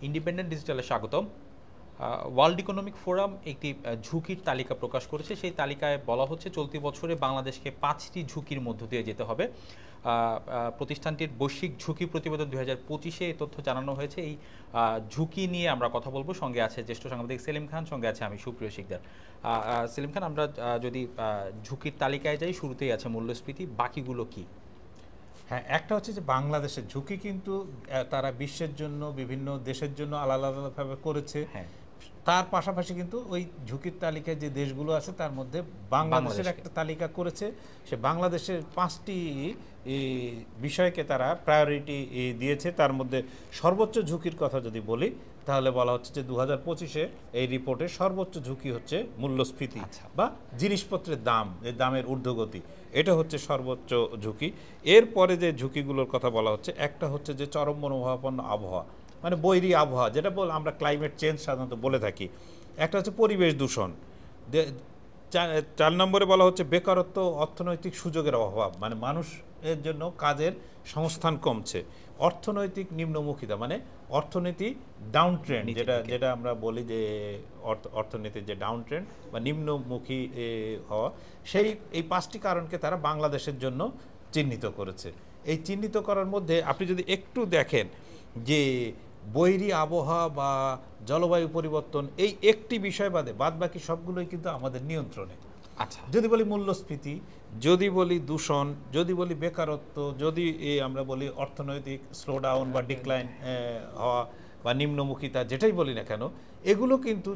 Independent ডিজিটালে স্বাগতম। World economic forum একটি ঝুঁকির তালিকা প্রকাশ করেছে। সেই তালিকায় বলা হচ্ছে চলতি বছরে বাংলাদেশকে 5টি ঝুঁকির মধ্য দিয়ে যেতে হবে। প্রতিষ্ঠানটির বৈশ্বিক ঝুঁকি প্রতিবেদন 2025-এ এই তথ্য জানানো হয়েছে। এই ঝুঁকি নিয়ে আমরা কথা বলবো। সঙ্গে আছে জ্যেষ্ঠ সাংবাদিক সেলিম খান, সঙ্গে আছে আমি সুপ্রিয় শিকদার। সেলিম খান, আমরা যদি ঝুঁকির তালিকায় যাই, শুরুতেই আছে মূল্যস্ফীতি, বাকিগুলো কি? হ্যাঁ, একটা হচ্ছে যে বাংলাদেশের ঝুঁকি কিন্তু তারা বিশ্বের জন্য বিভিন্ন দেশের জন্য আলাদা আলাদাভাবে করেছে। হ্যাঁ, তার পাশাপাশি কিন্তু ওই ঝুঁকির তালিকায় যে দেশগুলো আছে তার মধ্যে বাংলাদেশের একটা তালিকা করেছে। সে বাংলাদেশের 5টি বিষয়কে তারা প্রায়োরিটি দিয়েছে। তার মধ্যে সর্বোচ্চ ঝুঁকির কথা যদি বলি তাহলে বলা হচ্ছে যে 2025-এ এই রিপোর্টে সর্বোচ্চ ঝুঁকি হচ্ছে মূল্যস্ফীতি বা জিনিসপত্রের দাম, এই দামের ঊর্ধ্বগতি, এটা হচ্ছে সর্বোচ্চ ঝুঁকি। এরপরে যে ঝুঁকিগুলোর কথা বলা হচ্ছে, একটা হচ্ছে যে চরম মনোভাবাপন্ন আবহাওয়া, মানে বৈরী আবহাওয়া, যেটা আমরা ক্লাইমেট চেঞ্জ সাধারণত বলে থাকি। একটা হচ্ছে পরিবেশ দূষণ। 4 নম্বরে বলা হচ্ছে বেকারত্ব, অর্থনৈতিক সুযোগের অভাব, মানে মানুষের জন্য কাজের সংস্থান কমছে। অর্থনৈতিক নিম্নমুখিতা, মানে অর্থনীতি ডাউন ট্রেন্ড, যেটা আমরা বলি যে অর্থনীতির যে ডাউন ট্রেন্ড বা নিম্নমুখী হওয়া, এই 5টি কারণকে তারা বাংলাদেশের জন্য চিহ্নিত করেছে। এই চিহ্নিত করার মধ্যে আপনি যদি একটু দেখেন যে বৈরী আবহাওয়া বা জলবায়ু পরিবর্তন, এই একটি বিষয় বাদ বাকি সবগুলোই কিন্তু আমাদের নিয়ন্ত্রণে। আচ্ছা, যদি বলি মূল্যস্ফীতি, যদি বলি দূষণ, যদি বলি বেকারত্ব, যদি আমরা বলি অর্থনৈতিক স্লোডাউন বা ডিক্লাইন হওয়া বা নিম্নমুখিতা, যেটাই বলি না কেন, এগুলো কিন্তু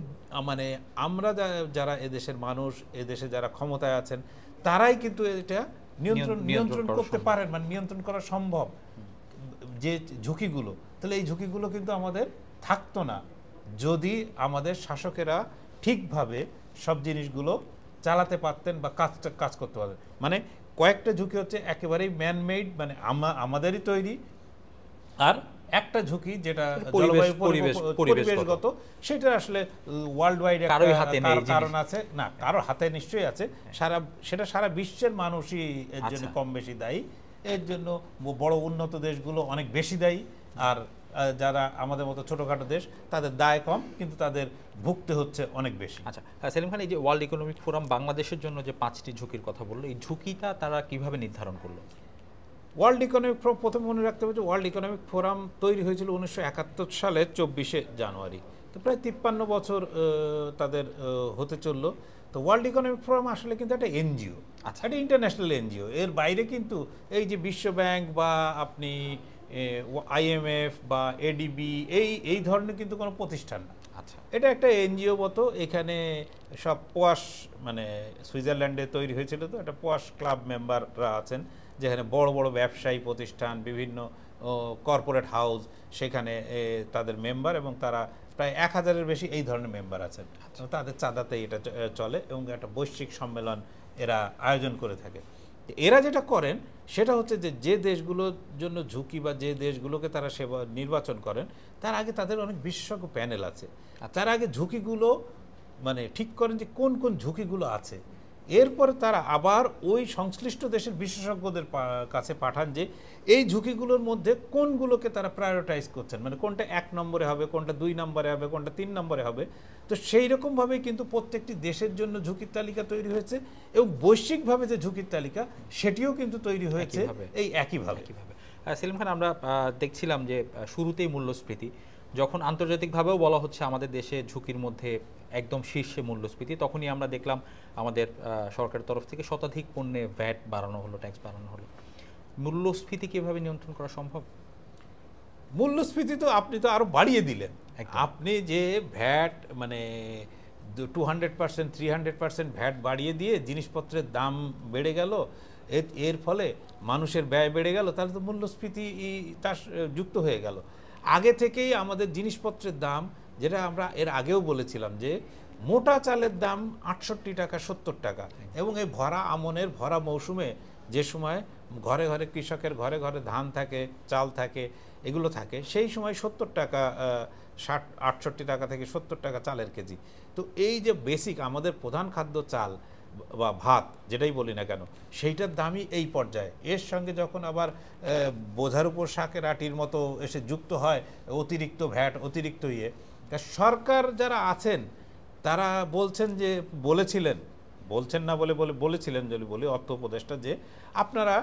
মানে আমরা যারা এদেশের মানুষ, এদেশে যারা ক্ষমতায় আছেন, তারাই কিন্তু এটা নিয়ন্ত্রণ করতে পারেন, মানে নিয়ন্ত্রণ করা সম্ভব। যে ঝুঁকিগুলো, তাহলে এই ঝুঁকিগুলো কিন্তু আমাদের থাকতো না যদি আমাদের শাসকেরা ঠিকভাবে সব জিনিসগুলো চালাতে পারতেন বা কাজ করতে পারতেন। মানে কয়েকটা ঝুঁকি হচ্ছে একেবারেই ম্যানমেড, মানে আমাদেরই তৈরি, আর একটা ঝুঁকি যেটা জলবায়ু পরিবেশগত, সেটা আসলে ওয়ার্ল্ড ওয়াইড কারণ আছে, না কারো হাতে নিশ্চয়ই আছে, সেটা সারা বিশ্বের মানুষই এর জন্য কম বেশি দায়ী। এর জন্য বড় উন্নত দেশগুলো অনেক বেশি দায়ী, আর যারা আমাদের মতো ছোটখাটো দেশ তাদের দায় কম, কিন্তু তাদের ভুগতে হচ্ছে অনেক বেশি। আচ্ছা সেলিম খান, এই যে ওয়ার্ল্ড ইকোনমিক ফোরাম বাংলাদেশের জন্য যে 5টি ঝুঁকির কথা বললো, এই ঝুঁকিটা তারা কিভাবে নির্ধারণ করলো? ওয়ার্ল্ড ইকোনমিক ফোরাম, প্রথমে মনে রাখতে হবে যে ওয়ার্ল্ড ইকোনমিক ফোরাম তৈরি হয়েছিল 1971 সালে 24শে জানুয়ারি, তো প্রায় 53 বছর তাদের হতে চলল। তো ওয়ার্ল্ড ইকোনমিক ফোরাম আসলে কিন্তু একটা এনজিও, একটা ইন্টারন্যাশনাল এনজিও। এর বাইরে কিন্তু এই যে বিশ্ব ব্যাংক বা আপনি IMF বা ADB এই ধরনের কিন্তু কোনো প্রতিষ্ঠান না। আচ্ছা, এটা একটা এনজিও মতো। এখানে সব পোয়াশ, মানে সুইজারল্যান্ডে তৈরি হয়েছিল, তো একটা পোয়াশ ক্লাব মেম্বাররা আছেন, যেখানে বড় বড় ব্যবসায়ী প্রতিষ্ঠান, বিভিন্ন কর্পোরেট হাউস, সেখানে তাদের মেম্বার, এবং তারা প্রায় 1000-এর বেশি এই ধরনের মেম্বার আছেন। তাদের চাঁদাতেই এটা চলে, এবং একটা বৈশ্বিক সম্মেলন এরা আয়োজন করে থাকে। এরা যেটা করেন সেটা হচ্ছে যে দেশগুলোর জন্য ঝুঁকি বা যে দেশগুলোকে তারা সেবা নির্বাচন করেন, তার আগে তাদের অনেক বিশেষজ্ঞ প্যানেল আছে। তার আগে ঝুঁকিগুলো মানে ঠিক করেন যে কোন কোন ঝুঁকিগুলো আছে। এরপরে তারা আবার ওই সংশ্লিষ্ট দেশের বিশেষজ্ঞদের কাছে পাঠান যে এই ঝুঁকিগুলোর মধ্যে কোনগুলোকে তারা প্রায়োরিটাইজ করছেন, মানে কোনটা 1 নম্বরে হবে, কোনটা 2 নম্বরে হবে, কোনটা 3 নম্বরে হবে। তো সেই রকমভাবেই কিন্তু প্রত্যেকটি দেশের জন্য ঝুঁকির তালিকা তৈরি হয়েছে, এবং বৈশ্বিকভাবে যে ঝুঁকির তালিকা সেটিও কিন্তু তৈরি হয়েছে এই একইভাবে। সেলিম খান, আমরা দেখছিলাম যে শুরুতেই মূল্যস্ফীতি, যখন আন্তর্জাতিকভাবেও বলা হচ্ছে আমাদের দেশে ঝুঁকির মধ্যে একদম শীর্ষে মূল্যস্ফীতি, তখনই আমরা দেখলাম আমাদের সরকারের তরফ থেকে শতাধিক পণ্যে ভ্যাট বাড়ানো হলো, ট্যাক্স বাড়ানো হলো। মূল্যস্ফীতি কিভাবে নিয়ন্ত্রণ করা সম্ভব? মূল্যস্ফীতি তো আপনি তো আরো বাড়িয়ে দিলেন। আপনি যে ভ্যাট, মানে 200%, 300% ভ্যাট বাড়িয়ে দিয়ে জিনিসপত্রের দাম বেড়ে গেল, এর ফলে মানুষের ব্যয় বেড়ে গেল, তাহলে তো মূল্যস্ফীতি তার যুক্ত হয়ে গেল। আগে থেকেই আমাদের জিনিসপত্রের দাম, যেটা আমরা এর আগেও বলেছিলাম যে মোটা চালের দাম 68 টাকা 70 টাকা, এবং এই ভরা আমনের ভরা মৌসুমে যে সময় ঘরে ঘরে কৃষকের ঘরে ঘরে ধান থাকে, চাল থাকে, এগুলো থাকে, সেই সময় 70 টাকা, 68 টাকা থেকে 70 টাকা চালের কেজি। তো এই যে বেসিক আমাদের প্রধান খাদ্য চাল, বা ভাত যেটাই বলি না কেন, সেইটার দামই এই পর্যায়ে। এর সঙ্গে যখন আবার বোঝার উপর শাকের আটির মতো এসে যুক্ত হয় অতিরিক্ত ভ্যাট, অতিরিক্ত সরকার যারা আছেন তারা বলছেন যে বলছেন না বলেছিলেন যদি বলি অর্থ উপদেষ্টা, যে আপনারা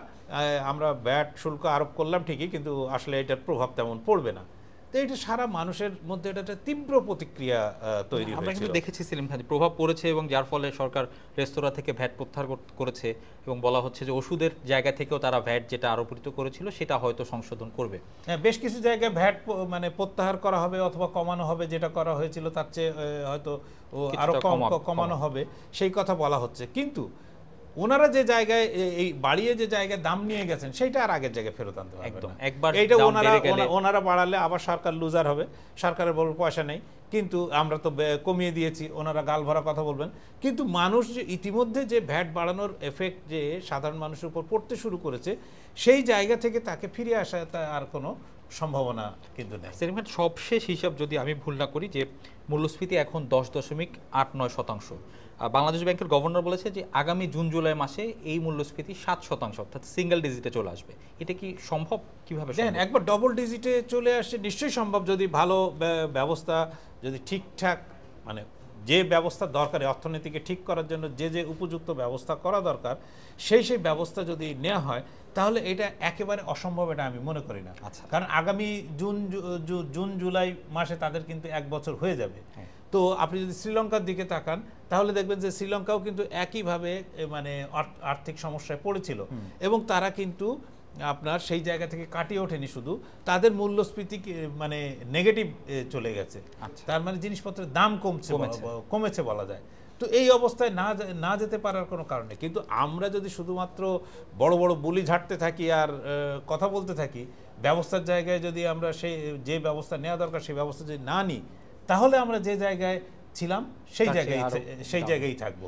আমরা ভ্যাট শুল্ক আরোপ করলাম ঠিকই, কিন্তু আসলে এটার প্রভাব তেমন পড়বে না। তো এটা সারা মানুষের মধ্যে এটা একটা তীব্র প্রতিক্রিয়া তৈরি হয়েছিল। আমরা কিন্তু দেখেছি সেলিম খান, প্রভাব পড়েছে এবং যার ফলে সরকার রেস্তোরাঁ থেকে ভ্যাট প্রত্যাহার করেছে এবং বলা হচ্ছে যে ওষুধের জায়গা থেকেও তারা ভ্যাট যেটা আরোপিত করেছিল সেটা হয়তো সংশোধন করবে। হ্যাঁ, বেশ কিছু জায়গায় ভ্যাট মানে প্রত্যাহার করা হবে অথবা কমানো হবে, যেটা করা হয়েছিল তার চেয়ে হয়তো আরো কমানো হবে, সেই কথা বলা হচ্ছে। কিন্তু ওনারা যে জায়গায় এই বাড়িয়ে যে জায়গায় দাম নিয়ে গেছেন সেইটা আর আগের জায়গায় ফেরত আনতে পারবেন না। একবার এইটা ওনারা বাড়ালে আবার সরকার লুজার হবে, সরকারের বড় পয়সা নেই, কিন্তু আমরা তো কমিয়ে দিয়েছি, ওনারা গাল ভরা কথা বলবেন। কিন্তু মানুষ যে ইতিমধ্যে যে ভ্যাট বাড়ানোর এফেক্ট যে সাধারণ মানুষের উপর পড়তে শুরু করেছে, সেই জায়গা থেকে তাকে ফিরে আসা আর কোনো সম্ভাবনা কিন্তু নেই। সেলিম খান, সবশেষ হিসাব যদি আমি ভুল না করি যে মূল্যস্ফীতি এখন 10.89%। বাংলাদেশ ব্যাংকের গভর্নর বলেছে যে আগামী জুন জুলাই মাসে এই মূল্যস্ফীতি 7%, অর্থাৎ সিঙ্গেল ডিজিটে চলে আসবে। এটা কি সম্ভব? কিভাবে দেখেন, একবার ডবল ডিজিটে চলে আসে নিশ্চয়ই সম্ভব, যদি ভালো ব্যবস্থা, যদি ঠিকঠাক মানে যে ব্যবস্থা দরকার অর্থনীতিকে ঠিক করার জন্য যে উপযুক্ত ব্যবস্থা করা দরকার সেই ব্যবস্থা যদি নেওয়া হয়, তাহলে এটা একেবারে অসম্ভব এটা আমি মনে করি না। আচ্ছা, কারণ আগামী জুন জুলাই মাসে তাদের কিন্তু 1 বছর হয়ে যাবে। তো আপনি যদি শ্রীলঙ্কার দিকে তাকান তাহলে দেখবেন যে শ্রীলঙ্কাও কিন্তু একইভাবে মানে আর্থিক সমস্যায় পড়েছিল এবং তারা কিন্তু আপনার সেই জায়গা থেকে কাটিয়ে ওঠেনি, শুধু তাদের মূল্যস্ফীতি মানে নেগেটিভ চলে গেছে। তার মানে জিনিসপত্রের দাম কমেছে বলা যায়। তো এই অবস্থায় না যেতে পারার কোনো কারণ নেই। কিন্তু আমরা যদি শুধুমাত্র বড় বড় বুলি ঝাড়তে থাকি আর কথা বলতে থাকি, ব্যবস্থার জায়গায় যদি আমরা যে ব্যবস্থা নেওয়া দরকার সেই ব্যবস্থা যদি না নিই, তাহলে আমরা যে জায়গায় ছিলাম সেই জায়গায় থাকবো।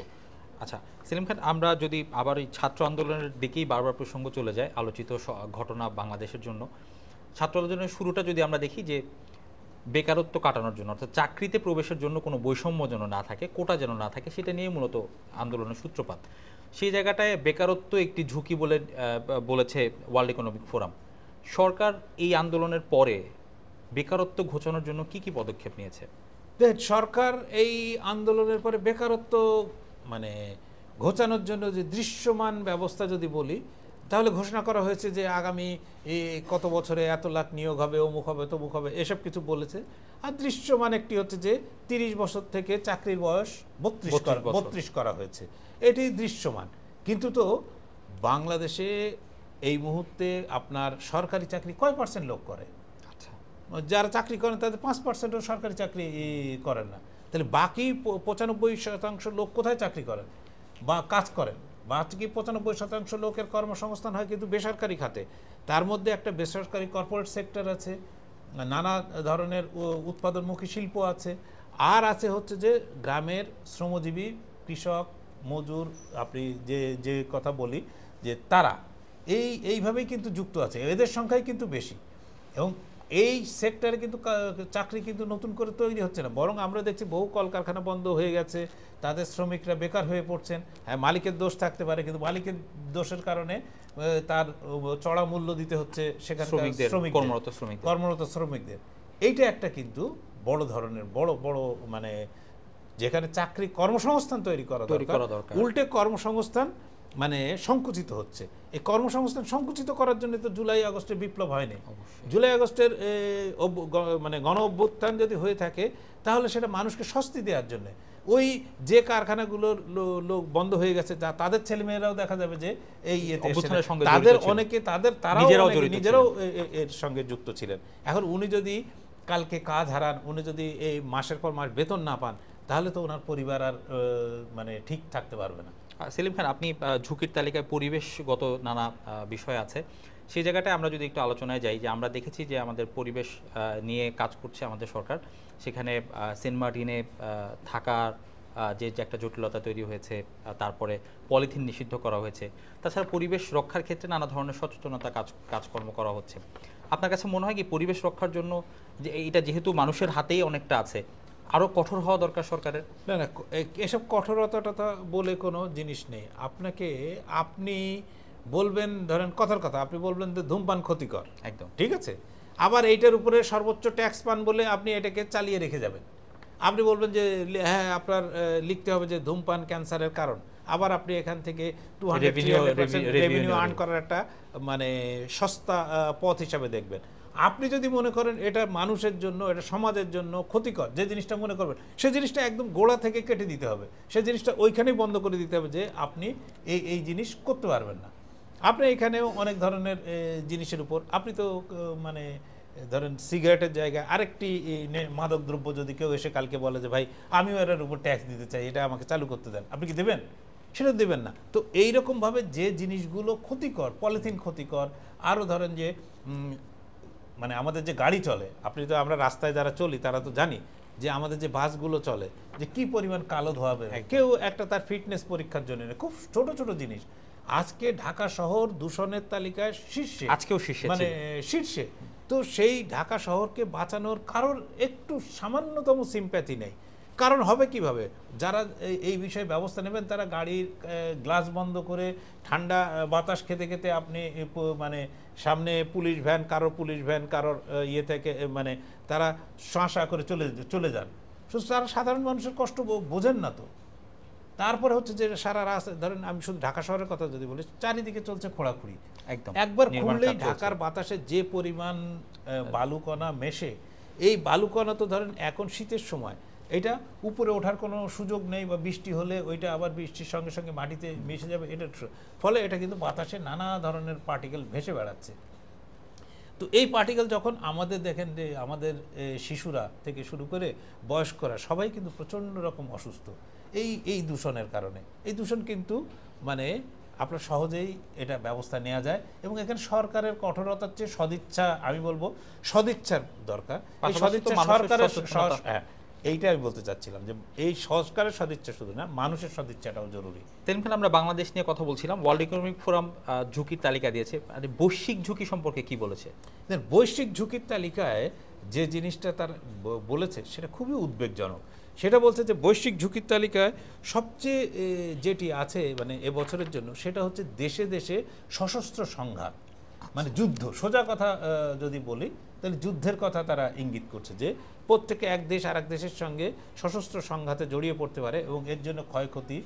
আচ্ছা সেলিম খান, আমরা যদি আবার এই ছাত্র আন্দোলনের দিকেই বারবার প্রসঙ্গ চলে যায়, আলোচিত ঘটনা বাংলাদেশের জন্য ছাত্র আন্দোলনের শুরুটা যদি আমরা দেখি যে বেকারত্ব কাটানোর জন্য, অর্থাৎ চাকরিতে প্রবেশের জন্য কোনো বৈষম্য যেন না থাকে, কোটা যেন না থাকে, সেটা নিয়ে মূলত আন্দোলনের সূত্রপাত। সেই জায়গাটায় বেকারত্ব একটি ঝুঁকি বলেছে ওয়ার্ল্ড ইকোনমিক ফোরাম। সরকার এই আন্দোলনের পরে বেকারত্ব ঘোচানোর জন্য কি কি পদক্ষেপ নিয়েছে? সরকার এই আন্দোলনের পরে বেকারত্ব মানে ঘোচানোর জন্য যে দৃশ্যমান ব্যবস্থা যদি বলি, তাহলে ঘোষণা করা হয়েছে যে আগামী কত বছরে এত লাখ নিয়োগ হবে, অমুক হবে, তমুক হবে, এসব কিছু বলেছে। আর দৃশ্যমান একটি হচ্ছে যে 30 বছর থেকে চাকরির বয়স 32 করা হয়েছে, এটি দৃশ্যমান। কিন্তু তো বাংলাদেশে এই মুহূর্তে আপনার সরকারি চাকরি কয় % লোক করে? যারা চাকরি করেন তাদের 5%ও সরকারি চাকরি করেন না। তাহলে বাকি 95% লোক কোথায় চাকরি করেন বা কাজ করেন? বাকি 95% লোকের কর্মসংস্থান হয় কিন্তু বেসরকারি খাতে। তার মধ্যে একটা বেসরকারি কর্পোরেট সেক্টর আছে, নানা ধরনের উৎপাদনমুখী শিল্প আছে, আর আছে হচ্ছে যে গ্রামের শ্রমজীবী কৃষক মজুর, আপনি যে কথা বলি যে তারা এইভাবেই কিন্তু যুক্ত আছে, এদের সংখ্যাই কিন্তু বেশি। এবং এই সেক্টরে কিন্তু চাকরি কিন্তু নতুন করে তৈরি হচ্ছে না, বরং আমরা দেখছি বহু কলকারখানা বন্ধ হয়ে গেছে, তাদের শ্রমিকরা বেকার হয়ে পড়ছেন। হ্যাঁ, মালিকের দোষ থাকতে পারে, কিন্তু মালিকের দোষের কারণে তার চড়া মূল্য দিতে হচ্ছে সেখানে কর্মরত শ্রমিকদের। এইটা একটা কিন্তু বড় ধরনের বড় মানে যেখানে চাকরি কর্মসংস্থান তৈরি করা দরকার, উল্টে কর্মসংস্থান মানে সংকুচিত হচ্ছে। এই কর্মসংস্থান সংকুচিত করার জন্য তো জুলাই আগস্টের বিপ্লব হয়নি। জুলাই আগস্টের মানে গণ অভ্যুত্থান যদি হয়ে থাকে তাহলে সেটা মানুষকে স্বস্তি দেওয়ার জন্য। ওই যে কারখানাগুলোর লোক বন্ধ হয়ে গেছে, তাদের ছেলেমেয়েরাও দেখা যাবে যে এই তাদের অনেকে নিজেরাও এর সঙ্গে যুক্ত ছিলেন। এখন উনি যদি কালকে কাজ হারান, উনি যদি এই মাসের পর মাস বেতন না পান, তাহলে তো ওনার পরিবার আর মানে ঠিক থাকতে পারবে না। সেলিম খান, আপনি ঝুঁকির তালিকায় পরিবেশগত নানা বিষয় আছে, সেই জায়গাটায় আমরা যদি একটু আলোচনায় যাই, যে আমরা দেখেছি যে আমাদের পরিবেশ নিয়ে কাজ করছে আমাদের সরকার। সেখানে সেন্ট মার্টিনে থাকার যে একটা জটিলতা তৈরি হয়েছে, তারপরে পলিথিন নিষিদ্ধ করা হয়েছে, তাছাড়া পরিবেশ রক্ষার ক্ষেত্রে নানা ধরনের সচেতনতা কাজকর্ম করা হচ্ছে। আপনার কাছে মনে হয় কি পরিবেশ রক্ষার জন্য যে এইটা যেহেতু মানুষের হাতেই অনেকটা আছে, আরও কঠোর হওয়া দরকার সরকারের? না না, এসব কঠোরতাটা তো বলে কোনো জিনিস নেই। আপনি বলবেন, ধরেন কথার কথা, আপনি বলবেন যে ধূমপান ক্ষতিকর, একদম ঠিক আছে, আবার এইটার উপরে সর্বোচ্চ ট্যাক্স পান বলে আপনি এটাকে চালিয়ে রেখে যাবেন। আপনি বলবেন যে হ্যাঁ আপনার লিখতে হবে যে ধূমপান ক্যান্সারের কারণ, আবার আপনি এখান থেকে 200-300% রেভিনিউ আর্ন করার একটা মানে সস্তা পথ হিসাবে দেখবেন। আপনি যদি মনে করেন এটা মানুষের জন্য, এটা সমাজের জন্য ক্ষতিকর, যে জিনিসটা মনে করবেন সেই জিনিসটা একদম গোড়া থেকে কেটে দিতে হবে, সেই জিনিসটা ওইখানেই বন্ধ করে দিতে হবে যে আপনি এই জিনিস করতে পারবেন না। আপনি এখানেও অনেক ধরনের জিনিসের উপর আপনি তো মানে ধরেন সিগারেটের জায়গায় আরেকটি মাদক দ্রব্য যদি কেউ এসে কালকে বলে যে ভাই আমিও এটার উপর ট্যাক্স দিতে চাই, এটা আমাকে চালু করতে দেন, আপনি কি দেবেন? সেটা দেবেন না। তো এইরকমভাবে যে জিনিসগুলো ক্ষতিকর, পলিথিন ক্ষতিকর, আরও ধরেন যে মানে আমাদের যে গাড়ি চলে, আমরা রাস্তায় যারা চলি তারা তো জানি যে আমাদের যে বাসগুলো চলে যে কি পরিমাণ কালো ধোয়া বের হয়। কেউ একটা তার ফিটনেস পরীক্ষার জন্য, খুব ছোট ছোট জিনিস। আজকে ঢাকা শহর দূষণের তালিকায় শীর্ষে, আজকেও শীর্ষে, মানে শীর্ষে। তো সেই ঢাকা শহরকে বাঁচানোর কারোর একটু সামান্যতম সিম্প্যাথি নেই। কারণ হবে কিভাবে? যারা এই বিষয়ে ব্যবস্থা নেবেন তারা গাড়ির গ্লাস বন্ধ করে ঠান্ডা বাতাস খেতে খেতে আপনি মানে সামনে পুলিশ ভ্যান, কারোর ইয়ে থেকে মানে তারা শাঁসা করে চলে যান। তারা সাধারণ মানুষের কষ্ট বোঝেন না। তো তারপরে হচ্ছে যে সারা রাস্তা, ধরেন আমি শুধু ঢাকা শহরের কথা যদি বলি, চারিদিকে চলছে খোঁড়াখুড়ি, একবার খুললেই ঢাকার বাতাসে যে পরিমাণ বালুকণা মেশে, এই বালুকণা তো ধরেন এখন শীতের সময় এটা উপরে ওঠার কোনো সুযোগ নেই, বা বৃষ্টি হলে ওইটা আবার বৃষ্টির সঙ্গে সঙ্গে মাটিতে মিশে যাবে, এটার ফলে এটা কিন্তু বাতাসে নানা ধরনের পার্টিকেল ভেসে বেড়াচ্ছে। তো এই পার্টিকেল যখন আমাদের দেখেন যে আমাদের শিশুরা থেকে শুরু করে বয়স্করা সবাই কিন্তু প্রচণ্ড রকম অসুস্থ এই দূষণের কারণে। এই দূষণ কিন্তু মানে আপনার সহজেই এটা ব্যবস্থা নেওয়া যায়, এবং এখানে সরকারের কঠোরতার চেয়ে সদিচ্ছা, আমি বলবো সদিচ্ছার দরকার। এই সদিচ্ছা সরকারের, হ্যাঁ এইটা আমি বলতে চাচ্ছিলাম যে এই সরকারের সদিচ্ছা শুধু না, মানুষের সদিচ্ছাটাও জরুরি। তেমনি আমরা বাংলাদেশ নিয়ে কথা বলছিলাম, ওয়ার্ল্ড ইকোনমিক ফোরাম ঝুঁকির তালিকা দিয়েছে, বৈশ্বিক ঝুঁকি সম্পর্কে কি বলেছে? বৈশ্বিক ঝুঁকির তালিকায় যে জিনিসটা তার বলেছে সেটা খুবই উদ্বেগজনক। সেটা বলছে যে বৈশ্বিক ঝুঁকির তালিকায় সবচেয়ে যেটি আছে মানে এবছরের জন্য, সেটা হচ্ছে দেশে দেশে সশস্ত্র সংঘাত, মানে যুদ্ধ। সোজা কথা যদি বলি তাহলে যুদ্ধের কথা তারা ইঙ্গিত করছে, যে প্রত্যেকে এক দেশ আর এক দেশের সঙ্গে সশস্ত্র সংঘাতে জড়িয়ে পড়তে পারে, এবং এর জন্য ক্ষয়ক্ষতি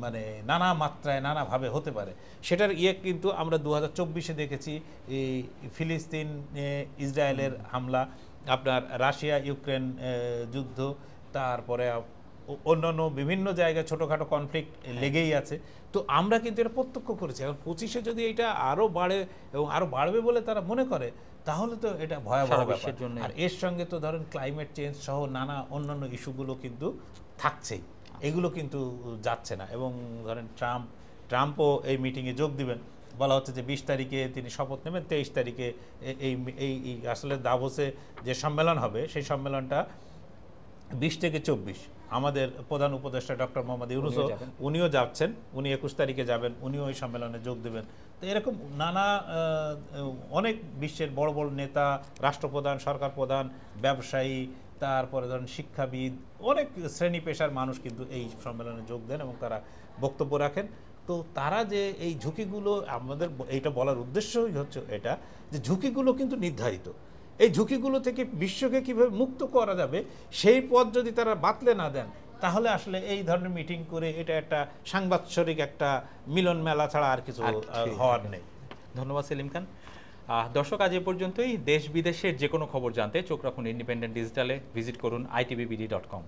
মানে নানা মাত্রায় নানাভাবে হতে পারে। সেটার কিন্তু আমরা 2024-এ দেখেছি, এই ফিলিস্তিন ইসরায়েলের হামলা, আপনার রাশিয়া ইউক্রেন যুদ্ধ, তারপরে অন্যান্য বিভিন্ন জায়গায় ছোটোখাটো কনফ্লিক্ট লেগেই আছে। তো আমরা কিন্তু এটা প্রত্যক্ষ করেছি। এখন 25-এ যদি এটা আরও বাড়ে এবং আরও বাড়বে বলে তারা মনে করে, তাহলে তো এটা ভয়াবহ ব্যাপার। আর এর সঙ্গে তো ধরেন ক্লাইমেট চেঞ্জ সহ নানা অন্যান্য ইস্যুগুলো কিন্তু থাকছেই, এগুলো কিন্তু যাচ্ছে না। এবং ধরেন ট্রাম্পও এই মিটিংয়ে যোগ দিবেন, বলা হচ্ছে যে 20 তারিখে তিনি শপথ নেবেন, 23 তারিখে এই আসলে দাভোসে যে সম্মেলন হবে সেই সম্মেলনটা 20 থেকে 24। আমাদের প্রধান উপদেষ্টা ডক্টর মোহাম্মদ ইউনূসও উনিও যাচ্ছেন, উনি 21 তারিখে যাবেন, উনিও এই সম্মেলনে যোগ দেবেন। তো এরকম নানা অনেক বিশ্বের বড় বড় নেতা, রাষ্ট্রপ্রধান, সরকার প্রধান, ব্যবসায়ী, তারপরে ধরেন শিক্ষাবিদ, অনেক শ্রেণী পেশার মানুষ কিন্তু এই সম্মেলনে যোগ দেন এবং তারা বক্তব্য রাখেন। তো তারা যে এই ঝুঁকিগুলো, আমাদের এইটা বলার উদ্দেশ্যই হচ্ছে এটা, যে ঝুঁকিগুলো কিন্তু নির্ধারিত। এই ঝুঁকিগুলো থেকে বিশ্বকে কীভাবে মুক্ত করা যাবে সেই পথ যদি তারা বাতলে না দেন, তাহলে আসলে এই ধরনের মিটিং করে এটা একটা সাংবাৎসরিক একটা মিলন মেলা ছাড়া আর কিছু হওয়ার নেই। ধন্যবাদ সেলিম খান। দর্শক, আজ এ পর্যন্তই। দেশ বিদেশের যে কোনো খবর জানতে চোখ রাখুন ইন্ডিপেন্ডেন্ট ডিজিটালে। ভিজিট করুন itbbd.com।